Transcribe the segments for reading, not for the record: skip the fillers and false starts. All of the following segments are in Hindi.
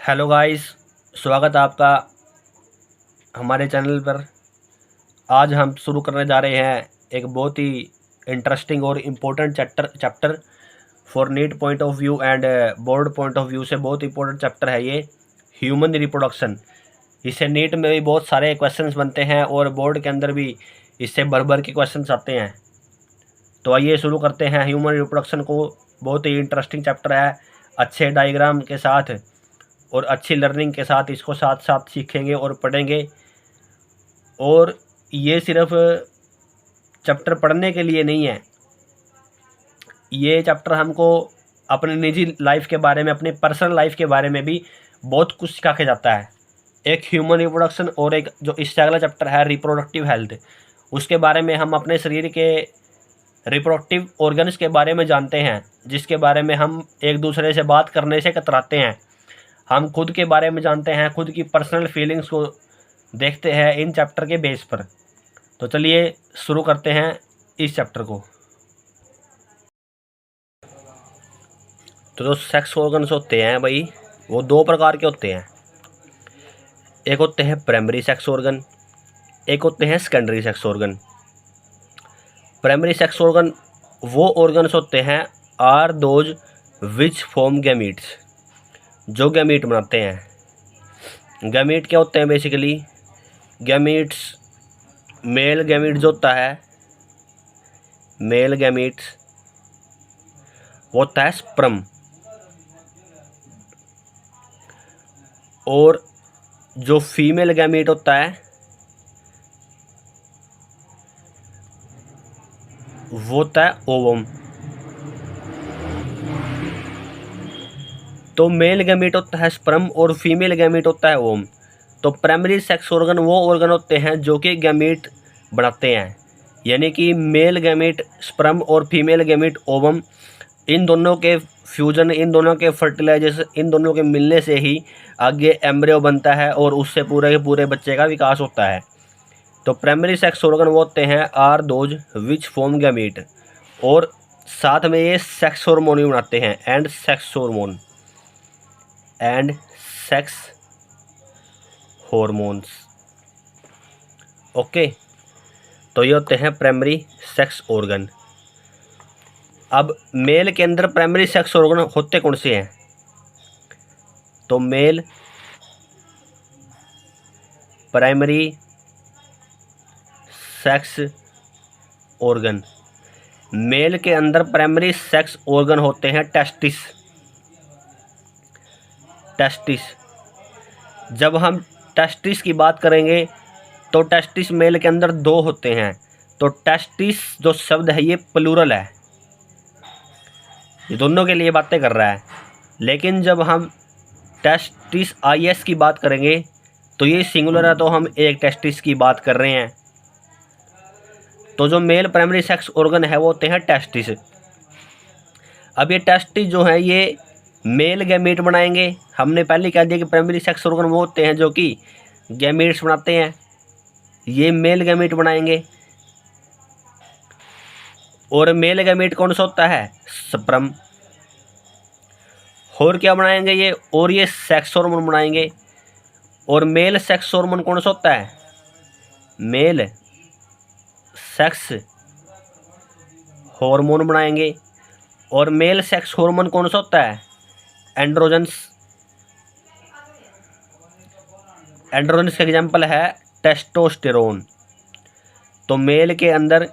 हेलो गाइस, स्वागत है आपका हमारे चैनल पर। आज हम शुरू करने जा रहे हैं एक बहुत ही इंटरेस्टिंग और important chapter for NEET point of view and board point of view से बहुत इंपॉर्टेंट चैप्टर है ये, ह्यूमन रिप्रोडक्शन। इससे नीट में भी बहुत सारे क्वेश्चंस बनते हैं और बोर्ड के अंदर भी इससे भर भर के क्वेश्चंस आते हैं। तो आइए शुरू करते हैं ह्यूमन रिप्रोडक्शन को। बहुत ही इंटरेस्टिंग चैप्टर है, अच्छे डायग्राम के साथ और अच्छी लर्निंग के साथ इसको साथ साथ सीखेंगे और पढ़ेंगे। और ये सिर्फ चैप्टर पढ़ने के लिए नहीं है, ये चैप्टर हमको अपने निजी लाइफ के बारे में, अपने पर्सनल लाइफ के बारे में भी बहुत कुछ सिखा के जाता है। एक ह्यूमन रिप्रोडक्शन और एक जो इससे अगला चैप्टर है रिप्रोडक्टिव हेल्थ, उसके बारे में हम अपने शरीर के रिप्रोडक्टिव ऑर्गन्स के बारे में जानते हैं, जिसके बारे में हम एक दूसरे से बात करने से कतराते हैं। हम खुद के बारे में जानते हैं, खुद की पर्सनल फीलिंग्स को देखते हैं इन चैप्टर के बेस पर। तो चलिए शुरू करते हैं इस चैप्टर को। तो जो सेक्स ऑर्गन्स होते हैं भाई, वो दो प्रकार के होते हैं। एक होते हैं प्राइमरी सेक्स ऑर्गन, एक होते हैं secondary sex organ. Primary sex organ वो ऑर्गन्स होते हैं are those which form gametes, जो गैमीट बनाते हैं। गैमीट क्या होते हैं बेसिकली? गैमीट्स, मेल गैमीट जो होता है, मेल गैमीट्स वो होता है स्पर्म, और जो फीमेल गैमीट होता है वो होता है ओवम। तो मेल गैमीट होता है स्पर्म और फीमेल गैमीट होता है ओवम। तो प्राइमरी सेक्स ऑर्गन वो ऑर्गन होते हैं जो कि गैमीट बनाते हैं, यानी कि मेल गैमीट स्पर्म और फीमेल गैमीट ओवम, इन दोनों के फ्यूजन, इन दोनों के फर्टिलाइजेशन, इन दोनों के मिलने से ही आगे एम्ब्रियो बनता है और उससे पूरे के पूरे बच्चे का विकास होता है। तो प्राइमरी सेक्स ऑर्गन वो होते हैं are those which form gamete, और साथ में ये सेक्स हार्मोन भी बनाते हैं, and sex hormone and sex hormones. Okay, तो ये होते हैं प्राइमरी सेक्स ऑर्गन। अब मेल के अंदर प्राइमरी सेक्स ऑर्गन होते कौन से हैं? तो male primary sex organ, male के अंदर प्राइमरी सेक्स ऑर्गन होते हैं टेस्टिस। टेस्टिस, जब हम टेस्टिस की बात करेंगे तो टेस्टिस मेल के अंदर दो होते हैं। तो टेस्टिस जो शब्द है ये प्लूरल है, ये दोनों के लिए बातें कर रहा है। लेकिन जब हम टेस्टिस आईएस की बात करेंगे तो ये सिंगुलर है, तो हम एक टेस्टिस की बात कर रहे हैं। तो जो मेल प्राइमरी सेक्स ऑर्गन है वो होते हैं टेस्टिस। अब ये टेस्टिस जो है ये मेल गैमीट बनाएंगे। हमने पहले कह दिया कि प्राइमरी सेक्स ऑर्गन वो होते हैं जो कि गैमीट्स बनाते हैं, ये मेल गैमीट बनाएंगे। और मेल गैमीट कौन सा होता है? स्पर्म। और क्या बनाएंगे ये? और ये सेक्स हार्मोन बनाएंगे। और मेल सेक्स हार्मोन कौन सा होता है? मेल सेक्स हार्मोन बनाएंगे। और मेल सेक्स हार्मोन कौन सा होता है? एंड्रोजन्स। एंड्रोजन्स का एग्जाम्पल है टेस्टोस्टेरोन। तो मेल के अंदर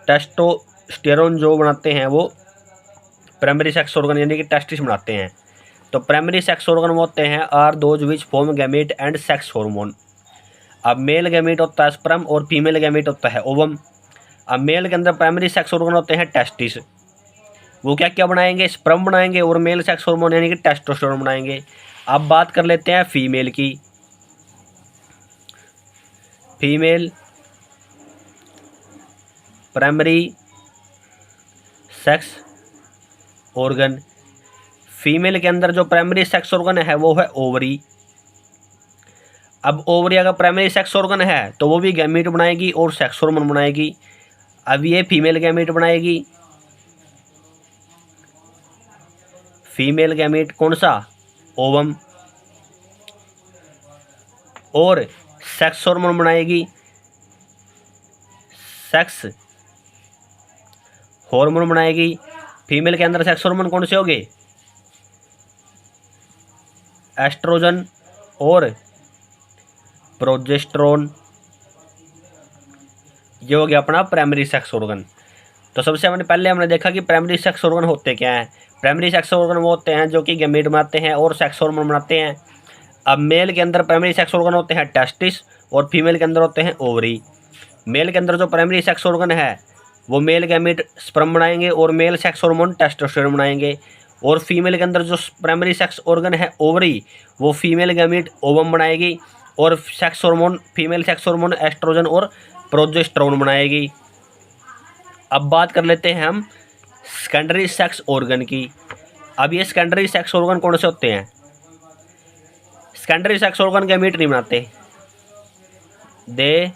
टेस्टोस्टेरोन जो बनाते हैं वो प्राइमरी सेक्स ऑर्गन यानी कि टेस्टिस बनाते हैं। तो प्राइमरी सेक्स ऑर्गन वो होते हैं are those which form gamete and sex hormone. अब मेल गैमीट होता है स्पर्म और फीमेल गैमीट होता है ओवम। अब मेल के अंदर प्राइमरी सेक्स ऑर्गन होते हैं टेस्टिस, वो क्या क्या बनाएंगे? स्पर्म बनाएंगे और मेल सेक्स हार्मोन यानी कि टेस्टोस्टेरोन बनाएंगे। अब बात कर लेते हैं फीमेल की। Female primary sex organ, female के अंदर जो प्राइमरी सेक्स ऑर्गन है वो है ओवरी। अब ओवरी अगर प्राइमरी सेक्स ऑर्गन है तो वो भी गैमीट बनाएगी और सेक्स हार्मोन बनाएगी। अब ये फीमेल गैमीट बनाएगी। फीमेल गैमीट कौन सा? ओवम। और सेक्स हार्मोन बनाएगी। सेक्स हार्मोन बनाएगी। फीमेल के अंदर सेक्स हार्मोन कौन से हो गए? एस्ट्रोजन और प्रोजेस्टेरोन। ये हो गया अपना प्राइमरी सेक्स ऑर्गन। तो सबसे हमने देखा कि प्राइमरी सेक्स ऑर्गन होते क्या हैं। प्राइमरी सेक्स ऑर्गन वो होते हैं जो कि गैमीट बनाते हैं और सेक्स हार्मोन बनाते हैं। अब मेल के अंदर प्राइमरी सेक्स ऑर्गन होते हैं टेस्टिस और फीमेल के अंदर होते हैं ओवरी। मेल के अंदर जो प्राइमरी सेक्स ऑर्गन है वो मेल गैमीट स्पर्म बनाएंगे और मेल सेक्स हार्मोन टेस्टोस्टेरोन बनाएंगे। और फीमेल के अंदर जो प्राइमरी सेक्स ऑर्गन है ओवरी, वो फीमेल गैमीट ओवम बनाएगी और sex hormone female sex hormone oestrogen और प्रोजेस्टेरोन बनाएगी। अब बात कर लेते हैं हम सेकेंडरी सेक्स ऑर्गन की। अब ये सेकेंडरी सेक्स ऑर्गन कौन से होते हैं? सेकेंडरी सेक्स ऑर्गन गैमीट नहीं बनाते। They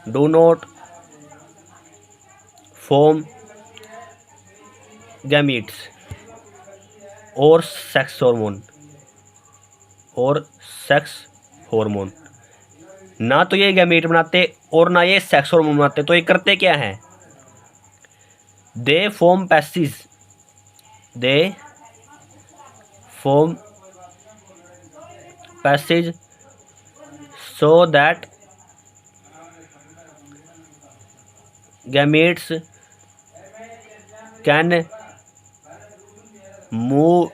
do not form gametes और सेक्स हार्मोन ना तो ये गैमीट बनाते और ना ये सेक्स हार्मोन बनाते। तो ये करते क्या हैं? They form passage so that gametes can move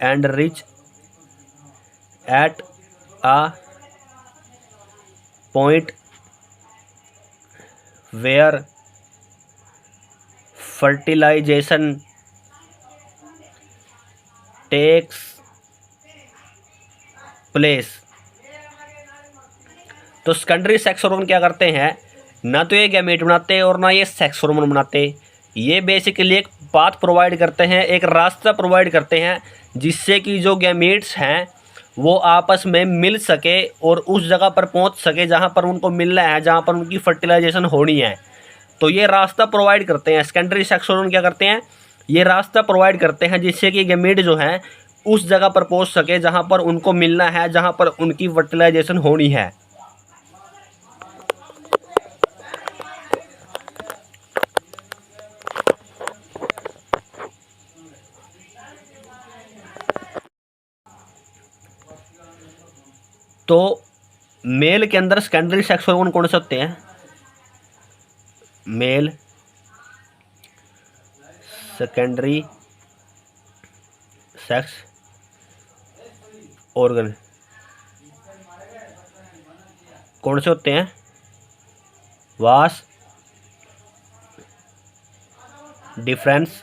and reach at a point where fertilization takes place। तो सेकेंडरी सेक्स हार्मोन क्या करते हैं? ना तो ये गैमेट बनाते और ना ये सेक्स हार्मोन बनाते। ये बेसिकली एक पाथ प्रोवाइड करते हैं, एक रास्ता प्रोवाइड करते हैं जिससे कि जो गैमेट्स हैं वो आपस में मिल सके और उस जगह पर पहुंच सके जहां पर उनको मिलना है, जहां पर उनकी फर्टिलाइजेशन होनी है। तो ये रास्ता प्रोवाइड करते हैं। सेकेंडरी सेक्स हार्मोन क्या करते हैं? ये रास्ता प्रोवाइड करते हैं जिससे कि गैमेट जो हैं उस जगह पर पहुंच सके जहां पर उनको मिलना है, जहां पर उनकी फर्टिलाइजेशन होनी है। तो मेल के अंदर सेकेंडरी सेक्स हार्मोन कौन से होते हैं? मेल सेकेंडरी सेक्स ऑर्गन कौन से होते हैं? Vas deferens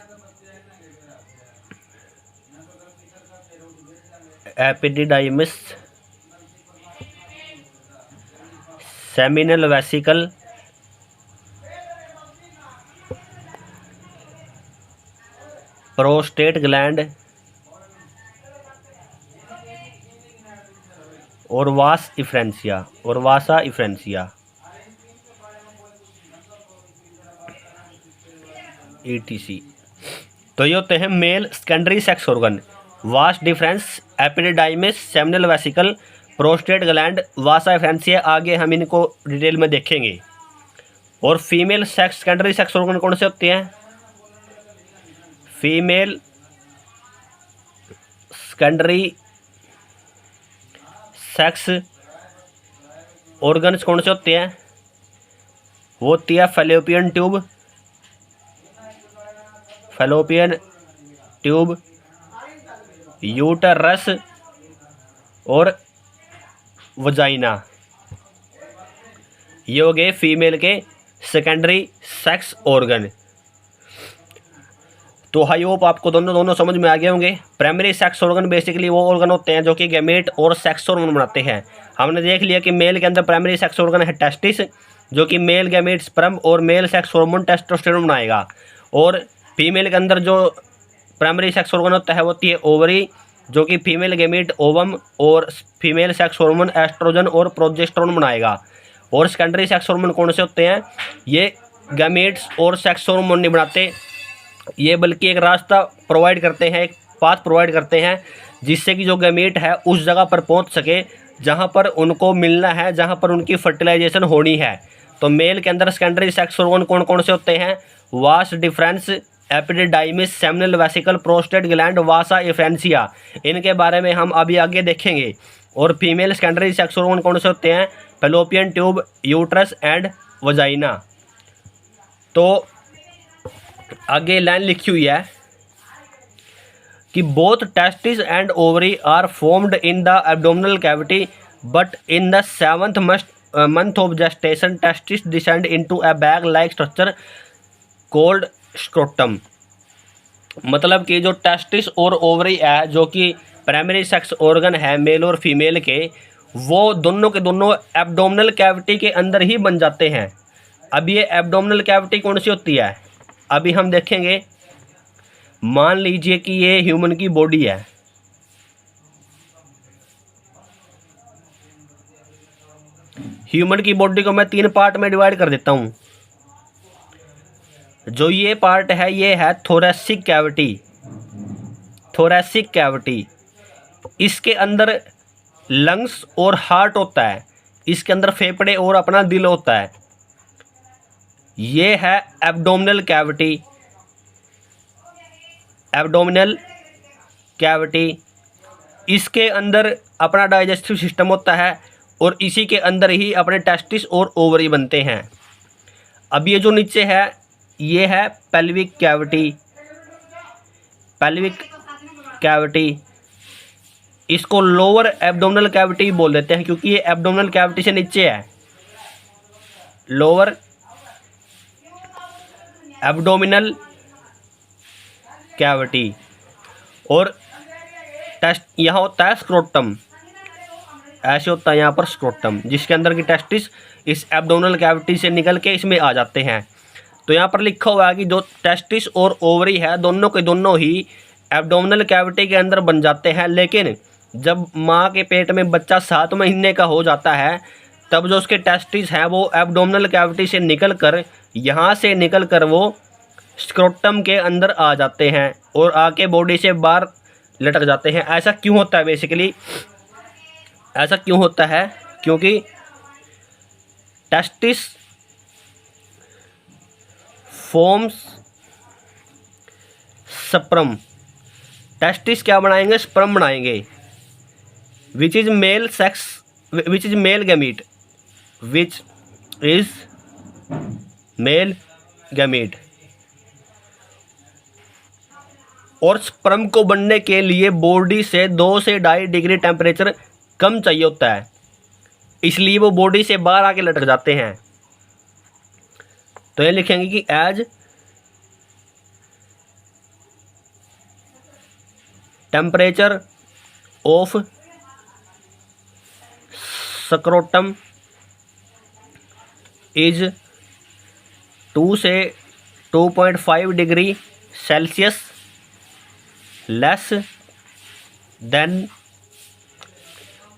epididymis seminal vesicle prostate gland और वासा इफ्रेंसिया ETC। तो ये होते हैं male secondary sex organ. Vas deferens epididymis seminal vesicle prostate gland vasa efferentia. आगे हम इनको डिटेल में देखेंगे। और female sex secondary sex organ कौन से होते हैं? फीमेल सेकेंडरी सेक्स ऑर्गन्स कौन से होते हैं? वो होती है फैलोपियन ट्यूब, यूटरस और वजाइना। ये हो गए फीमेल के सेकेंडरी सेक्स ऑर्गन। तो आई होप आपको दोनों समझ में आ गए होंगे। प्राइमरी सेक्स ऑर्गन बेसिकली वो ऑर्गन होते हैं जो कि गैमेट और सेक्स हार्मोन बनाते हैं। हमने देख लिया कि मेल के अंदर प्राइमरी सेक्स ऑर्गन है टेस्टिस, जो कि मेल गैमेट स्पर्म और मेल सेक्स हार्मोन टेस्टोस्टेरोन बनाएगा। और फीमेल के अंदर जो प्राइमरी सेक्स ऑर्गन होता है वो होती है ओवरी, जो कि फीमेल गैमेट ओवम और फीमेल सेक्स हार्मोन एस्ट्रोजन और प्रोजेस्टेरोन बनाएगा। और सेकेंडरी सेक्स हार्मोन कौन से होते हैं? ये गैमेट्स और सेक्स हार्मोन नहीं बनाते, ये बल्कि एक रास्ता प्रोवाइड करते हैं, एक पाथ प्रोवाइड करते हैं, जिससे कि जो गैमीट है उस जगह पर पहुंच सके जहां पर उनको मिलना है, जहां पर उनकी फर्टिलाइजेशन होनी है। तो मेल के अंदर सेकेंडरी सेक्स ऑर्गन कौन कौन से होते हैं? Vas deferens, epididymis, seminal vesicle, prostate gland, vasa efferentia. इनके बारे में हम अभी आगे देखेंगे। और फीमेल सेकेंडरी सेक्स ऑर्गन कौन से होते हैं? Fallopian tube, uterus and vagina. तो आगे लाइन लिखी हुई है कि both testis and ovary are formed in the abdominal cavity, but in the 7th month of gestation testis descend into a bag like structure called scrotum। मतलब कि जो टेस्टिस और ओवरी है, जो कि प्राइमरी सेक्स ऑर्गन है मेल और फीमेल के, वो दोनों के दोनों एब्डोमिनल कैविटी के अंदर ही बन जाते हैं। अब ये एब्डोमिनल कैविटी कौन सी होती है अभी हम देखेंगे। मान लीजिए कि ये ह्यूमन की बॉडी है, ह्यूमन की बॉडी को मैं 3 पार्ट में डिवाइड कर देता हूँ। जो ये पार्ट है ये है थोरैसिक कैविटी। थोरैसिक कैविटी, इसके अंदर लंग्स और हार्ट होता है, इसके अंदर फेफड़े और अपना दिल होता है। ये है एब्डोमिनल कैविटी। एब्डोमिनल कैविटी, इसके अंदर अपना डाइजेस्टिव सिस्टम होता है और इसी के अंदर ही अपने टेस्टिस और ओवरी बनते हैं। अब ये जो नीचे है ये है पेल्विक कैविटी। पेल्विक कैविटी, इसको लोअर एब्डोमिनल कैविटी बोल देते हैं क्योंकि ये एब्डोमिनल कैविटी से नीचे है। Lower abdominal cavity. और टेस्ट यहाँ होता है स्क्रोटम, ऐसे होता है यहाँ पर स्क्रोटम, जिसके अंदर की टेस्टिस इस एब्डोमिनल कैविटी से निकल के इसमें आ जाते हैं। तो यहाँ पर लिखा हुआ है कि जो टेस्टिस और ओवरी है दोनों के दोनों ही एब्डोमिनल कैविटी के अंदर बन जाते हैं। लेकिन जब माँ के पेट में बच्चा 7 महीने का हो जाता है तब जो उसके टेस्टिस हैं वो एब्डोमिनल कैविटी से निकल कर यहाँ से निकल कर वो स्क्रोटम के अंदर आ जाते हैं और आके बॉडी से बाहर लटक जाते हैं। ऐसा क्यों होता है? बेसिकली ऐसा क्यों होता है? क्योंकि टेस्टिस फॉर्म्स स्पर्म। टेस्टिस क्या बनाएंगे? स्पर्म बनाएंगे। Which is male sex, which is male gamete, which is male gamete. और स्पर्म को बनने के लिए बॉडी से 2 से 2.5 डिग्री टेम्परेचर कम चाहिए होता है, इसलिए वो बॉडी से बाहर आके लटक जाते हैं। तो ये लिखेंगे कि as temperature of scrotum is 2 से 2.5 degree Celsius less than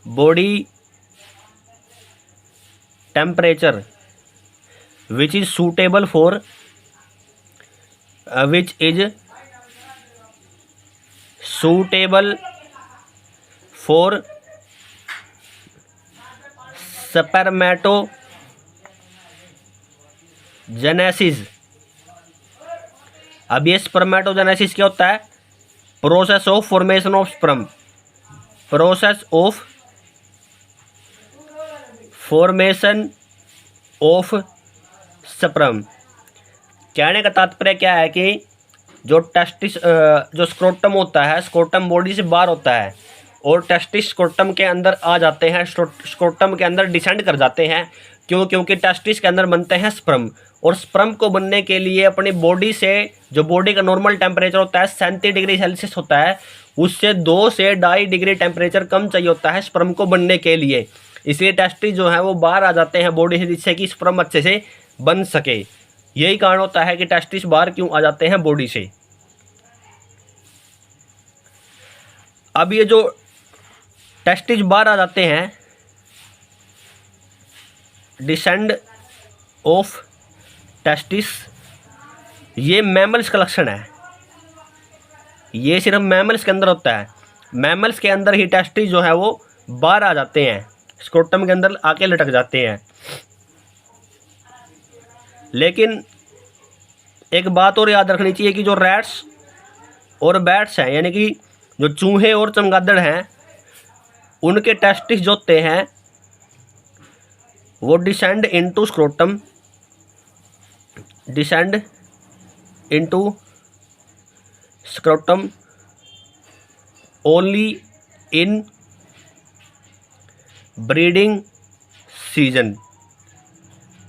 body temperature which is suitable for which is suitable for spermatogenesis। अब ये स्पर्मेटोजेनेसिस क्या होता है? Process of formation of sperm. Process of formation of sperm. कहने का तात्पर्य क्या है कि जो टेस्टिस जो स्क्रोटम होता है, स्क्रोटम बॉडी से बाहर होता है और टेस्टिस स्क्रोटम के अंदर आ जाते हैं, स्क्रोटम के अंदर डिसेंड कर जाते हैं। क्यों? क्योंकि टेस्टिस के अंदर बनते हैं स्पर्म और स्पर्म को बनने के लिए अपनी बॉडी से, जो बॉडी का नॉर्मल टेम्परेचर होता है 37 डिग्री सेल्सियस होता है, उससे 2 से 2.5 डिग्री टेम्परेचर कम चाहिए होता है स्पर्म को बनने के लिए। इसलिए टेस्टिस जो है वो बाहर आ जाते हैं बॉडी से, जिससे कि स्पर्म अच्छे से बन सके। यही कारण होता है कि टेस्टिस बाहर क्यों आ जाते हैं बॉडी से। अब ये जो टेस्टिस बाहर आ जाते हैं, डिसेंड ऑफ टेस्टिस, ये मैमल्स का लक्षण है। ये सिर्फ मैमल्स के अंदर होता है। मैमल्स के अंदर ही टेस्टिस जो है वो बाहर आ जाते हैं, स्क्रोटम के अंदर आके लटक जाते हैं। लेकिन एक बात और याद रखनी चाहिए कि जो रैट्स और बैट्स हैं, यानी कि जो चूहे और चमगादड़ हैं, उनके टेस्टिस जो होते हैं वो descend into scrotum, descend into scrotum only in breeding season.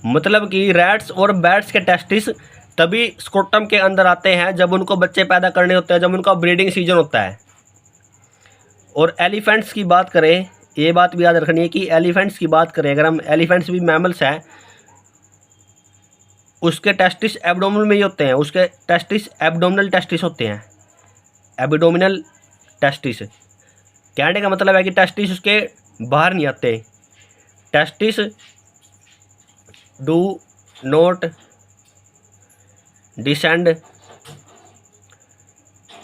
मतलब कि रैट्स और बैट्स के टेस्टिस तभी स्क्रोटम के अंदर आते हैं जब उनको बच्चे पैदा करने होते हैं, जब उनका ब्रीडिंग सीजन होता है। और एलिफेंट्स की बात करें, ये बात भी याद रखनी है कि एलिफेंट्स की बात करें, अगर हम एलिफेंट्स भी मैमल्स हैं, उसके टेस्टिस एब्डोमिनल में ही होते हैं, उसके टेस्टिस एब्डोमिनल टेस्टिस होते हैं, एब्डोमिनल टेस्टिस। कहने का मतलब है कि टेस्टिस उसके बाहर नहीं आते। Testis do not descend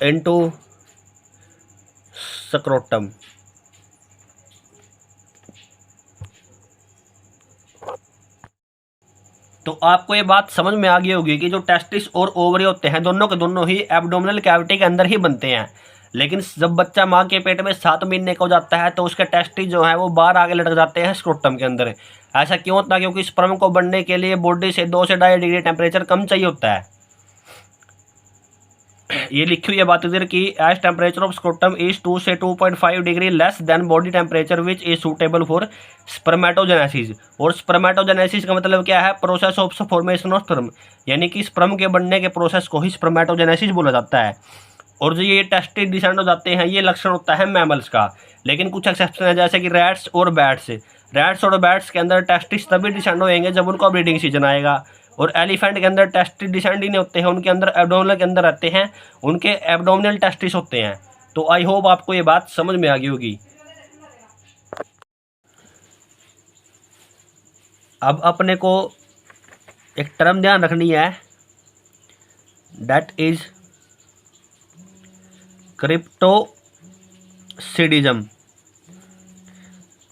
into scrotum. तो आपको ये बात समझ में आ गई होगी कि जो टेस्टिस और ओवरी होते हैं दोनों के दोनों ही एब्डोमिनल कैविटी के अंदर ही बनते हैं। लेकिन जब बच्चा माँ के पेट में 7 महीने का हो जाता है तो उसके टेस्टिस जो है वो बाहर आगे लटक जाते हैं स्क्रोटम के अंदर। ऐसा क्यों होता है? क्योंकि स्पर्म को बनने के लिए बॉडी से 2 से 2.5 डिग्री टेम्परेचर कम चाहिए होता है। ये लिखी हुई है बात इधर की as temperature of scrotum is 2 से 2.5 degree less than body temperature which is suitable for spermatogenesis. और स्पर्मेटोजेनेसिस का मतलब क्या है? Process of formation of sperm, यानी कि स्पर्म के बनने के प्रोसेस को ही स्पर्मेटोजेनेसिस बोला जाता है। और जो ये टेस्टिस डिसेंड हो जाते हैं, ये लक्षण होता है मैमल्स का। लेकिन कुछ एक्सेप्शन है, जैसे कि रैट्स और बैट्स। रैट्स और बैट्स के अंदर टेस्टिस तभी डिसेंड होएंगे जब उनका ब्रीडिंग सीजन आएगा। और एलिफेंट के अंदर टेस्टिस डिसेंड ही नहीं होते हैं, उनके अंदर एब्डोमिनल के अंदर रहते हैं, उनके एब्डोमिनल टेस्टिस होते हैं। तो आई होप आपको ये बात समझ में आ गई होगी। अब अपने को एक टर्म ध्यान रखनी है, दैट इज क्रिप्टोसिडिज्म।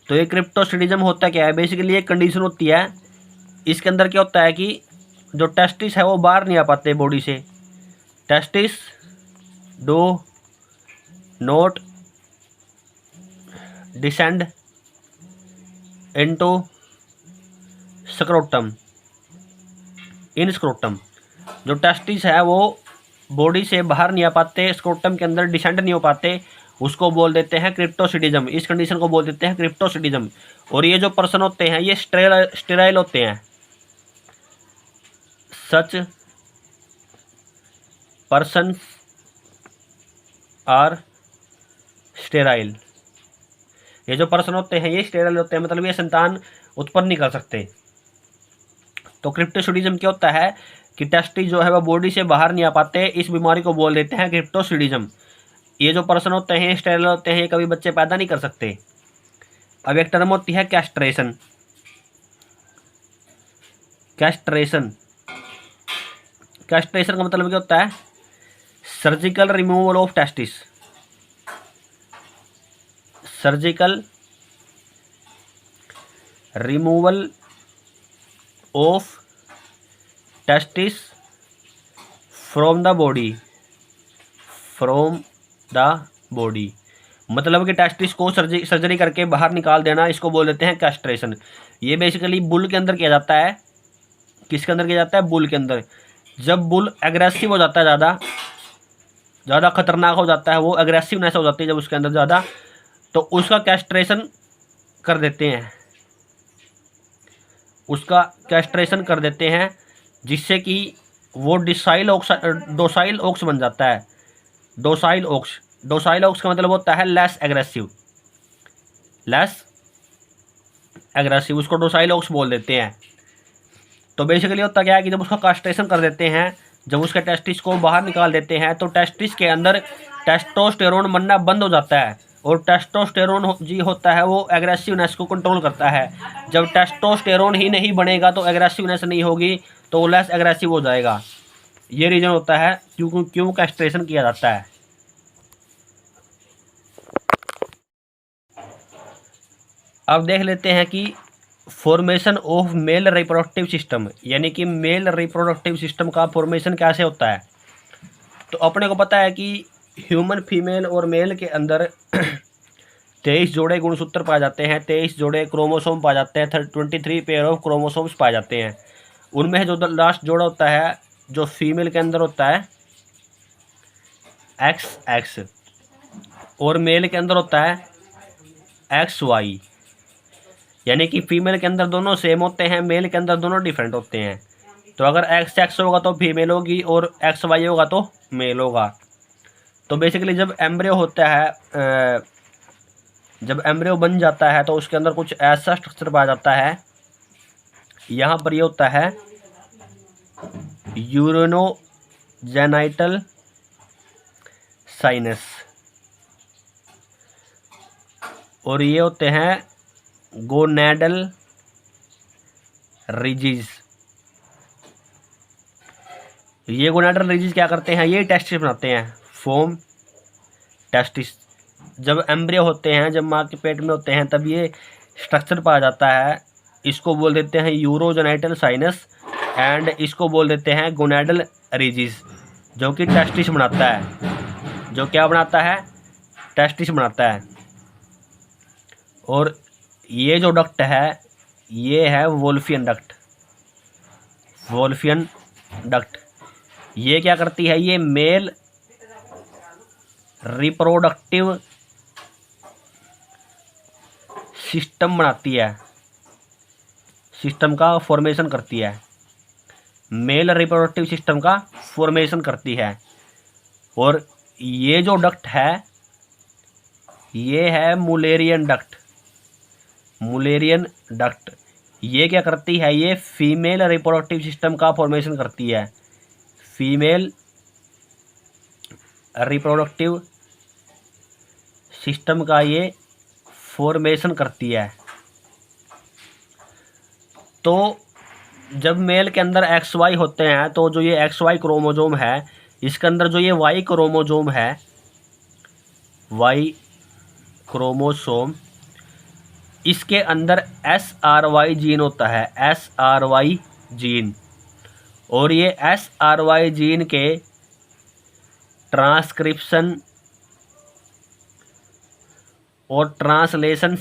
तो ये क्रिप्टोसिडिज्म होता क्या है? बेसिकली एक कंडीशन होती है, इसके अंदर क्या होता है कि जो टेस्टिस है वो बाहर नहीं आ पाते बॉडी से। Testis do not descend into scrotum in scrotum. जो टेस्टिस है वो बॉडी से बाहर नहीं आ पाते, स्क्रोटम के अंदर डिसेंड नहीं हो पाते, उसको बोल देते हैं क्रिप्टोसिडिज्म। इस कंडीशन को बोल देते हैं क्रिप्टोसिडिज्म। और ये जो पर्सन होते हैं ये स्टेराइल होते हैं। Such person are sterile. ये जो पर्सन होते हैं ये स्टेराइल होते हैं, मतलब ये संतान उत्पन्न नहीं कर सकते। तो क्रिप्टोसिडिज्म क्या होता है कि टेस्टिस जो है वह बॉडी से बाहर नहीं आ पाते, इस बीमारी को बोल देते हैं क्रिप्टोसिडिज्म। ये जो पर्सन होते हैं स्टेराइल होते हैं, ये कभी बच्चे पैदा नहीं कर सकते। अब एक टर्म होती है कैस्ट्रेशन। कैस्ट्रेशन कैस्ट्रेशन का मतलब क्या होता है? Surgical removal of testis. Surgical removal of testis from the body, from the body. मतलब कि टेस्टिस को सर्जरी करके बाहर निकाल देना, इसको बोल देते हैं कैस्ट्रेशन। ये बेसिकली बुल के अंदर किया जाता है। किसके अंदर किया जाता है? बुल के अंदर। जब बुल एग्रेसिव हो जाता है, ज़्यादा खतरनाक हो जाता है, वो एग्रेसिवनेस हो जाती है जब उसके अंदर ज़्यादा, तो उसका कैस्ट्रेशन कर देते हैं। उसका कैस्ट्रेशन कर देते हैं जिससे कि वो डोसाइल ऑक्स बन जाता है। डोसाइल ऑक्स का मतलब होता है लेस एग्रेसिव, उसको डोसाइल ऑक्स बोल देते हैं। तो बेसिकली होता क्या है कि जब उसका कास्ट्रेशन कर देते हैं, जब उसके टेस्टिस को बाहर निकाल देते हैं, तो टेस्टिस के अंदर टेस्टोस्टेरोन बनना बंद हो जाता है। और टेस्टोस्टेरोन जी होता है वो एग्रेसिवनेस को कंट्रोल करता है। जब टेस्टोस्टेरोन ही नहीं बनेगा तो एग्रेसिवनेस नहीं होगी, तो वो लेस एग्रेसिव हो जाएगा। ये रीज़न होता है क्यों कैस्ट्रेशन किया जाता है। अब देख लेते हैं कि formation of male reproductive system, यानी कि मेल रिप्रोडक्टिव सिस्टम का फॉर्मेशन कैसे होता है। तो अपने को पता है कि ह्यूमन, फीमेल और मेल के अंदर 23 जोड़े गुणसूत्र पाए जाते हैं, 23 जोड़े क्रोमोसोम पाए जाते हैं, 23 पेयर ऑफ क्रोमोसोम्स पाए जाते हैं। उनमें जो लास्ट जोड़ा होता है जो फीमेल के अंदर होता है XX और मेल के अंदर होता है XY, यानी कि फीमेल के अंदर दोनों सेम होते हैं, मेल के अंदर दोनों डिफरेंट होते हैं। तो अगर XX होगा तो फीमेल होगी और XY होगा तो मेल होगा। तो बेसिकली जब एम्ब्रियो होता है, जब एम्ब्रियो बन जाता है तो उसके अंदर कुछ ऐसा स्ट्रक्चर पाया जाता है। यहाँ पर ये होता है यूरेनोजेनाइटल साइनस और ये होते हैं गोनेडल रिजिज। ये गोनेडल रिजिज क्या करते हैं, ये टेस्टिस बनाते हैं, फोम टेस्टिस। जब एम्ब्रियो होते हैं, जब माँ के पेट में होते हैं, तब ये स्ट्रक्चर पाया जाता है। इसको बोल देते हैं यूरोजेनाइटल साइनस एंड इसको बोल देते हैं गोनेडल रिजिज, जो कि टेस्टिस बनाता है। जो क्या बनाता है, टेस्टिस बनाता है। और ये जो डक्ट है ये है वोल्फियन डक्ट। वोल्फियन डक्ट ये क्या करती है, ये मेल रिप्रोडक्टिव सिस्टम बनाती है, सिस्टम का फॉर्मेशन करती है, मेल रिप्रोडक्टिव सिस्टम का फॉर्मेशन करती है। और ये जो डक्ट है ये है मुलेरियन डक्ट। मुलेरियन डक्ट ये क्या करती है, ये फीमेल रिप्रोडक्टिव सिस्टम का फॉर्मेशन करती है, फीमेल रिप्रोडक्टिव सिस्टम का ये फॉर्मेशन करती है। तो जब मेल के अंदर XY होते हैं तो जो ये XY क्रोमोजोम है, इसके अंदर जो ये Y क्रोमोजोम है, Y क्रोमोसोम, इसके अंदर SRY जीन होता है, SRY जीन। और ये SRY जीन के ट्रांसक्रिप्शन और ट्रांसलेशन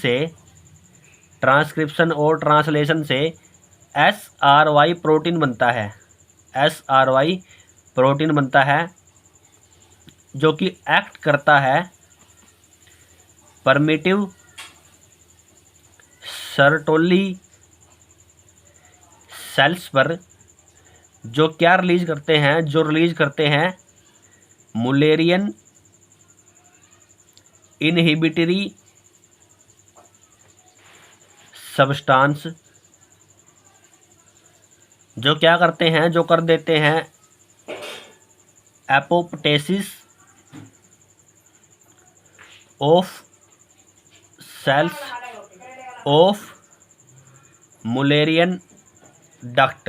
से SRY प्रोटीन बनता है, SRY प्रोटीन बनता है, जो कि एक्ट करता है परमिटिव सर्टोली सेल्स पर, जो क्या रिलीज करते हैं, जो रिलीज करते हैं मुलेरियन इनहिबिटरी सब्सटेंस, जो क्या करते हैं, जो कर देते हैं apoptosis of cells of Mullerian duct,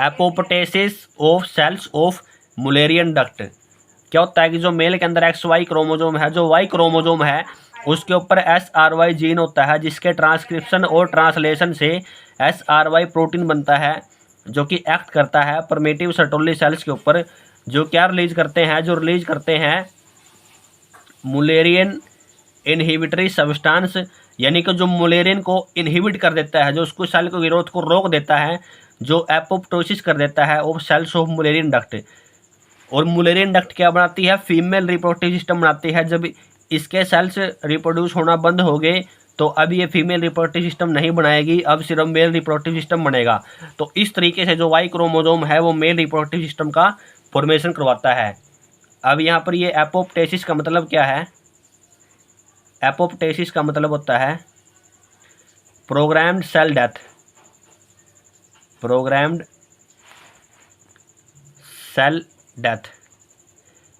apoptosis of cells of Mullerian duct. क्या होता है कि जो मेल के अंदर XY क्रोमोजोम है, जो Y क्रोमोजोम है, उसके ऊपर SRY जीन होता है, जिसके ट्रांसक्रिप्शन और ट्रांसलेशन से SRY प्रोटीन बनता है, जो कि एक्ट करता है परमिटिव सर्टोली सेल्स के ऊपर, जो क्या रिलीज करते हैं, जो रिलीज करते हैं मुलेरियन इनहिबिटरी सब्सटेंस, यानी कि जो मुलेरियन को इनहिबिट कर देता है, जो उसको सेल को ग्रोथ को रोक देता है, जो एपोप्टोसिस कर देता है of cells of Mullerian duct. और मुलेरियन डक्ट क्या बनाती है, फीमेल रिप्रोडक्टिव सिस्टम बनाती है। जब इसके सेल्स रिप्रोड्यूस होना बंद हो गए तो अब ये फीमेल रिप्रोडक्टिव सिस्टम नहीं बनाएगी, अब सिर्फ मेल रिप्रोडक्टिव सिस्टम बनेगा। तो इस तरीके से जो Y क्रोमोजोम है वो मेल रिप्रोडक्टिव सिस्टम का फॉर्मेशन करवाता है। अब यहाँ पर ये एपोप्टोसिस का मतलब क्या है, एपोप्टोसिस का मतलब होता है programmed cell death, programmed cell death.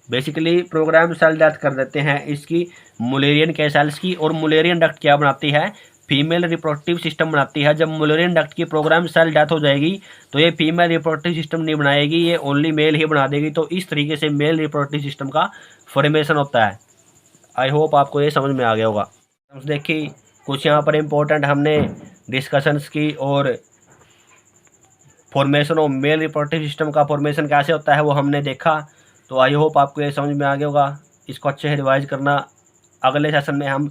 Basically program cell death कर देते हैं इसकी मुलेरियन के सेल्स की। और मुलेरियन डक्ट क्या बनाती है, फीमेल रिप्रोडक्टिव सिस्टम बनाती है। जब मुलेरियन डक्ट की प्रोग्राम सेल डेथ हो जाएगी तो ये फीमेल रिप्रोडक्टिव सिस्टम नहीं बनाएगी, ये ओनली मेल ही बना देगी। तो इस तरीके से मेल रिप्रोडक्टिव सिस्टम का फॉर्मेशन होता है। आई होप आपको ये समझ में आ गया होगा। देखी, कुछ यहाँ पर इम्पोर्टेंट हमने डिस्कशंस की और formation of male reproductive system का फॉर्मेशन कैसे होता है वो हमने देखा। तो आई होप आपको ये समझ में आ गया होगा। इसको अच्छे से रिवाइज करना। अगले सेशन में हम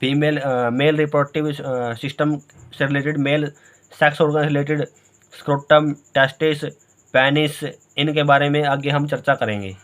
मेल रिप्रोडक्टिव सिस्टम से रिलेटेड, मेल सेक्स ऑर्गन से रिलेटेड, स्क्रोटम, टेस्टिस, पेनिस, इनके बारे में आगे हम चर्चा करेंगे।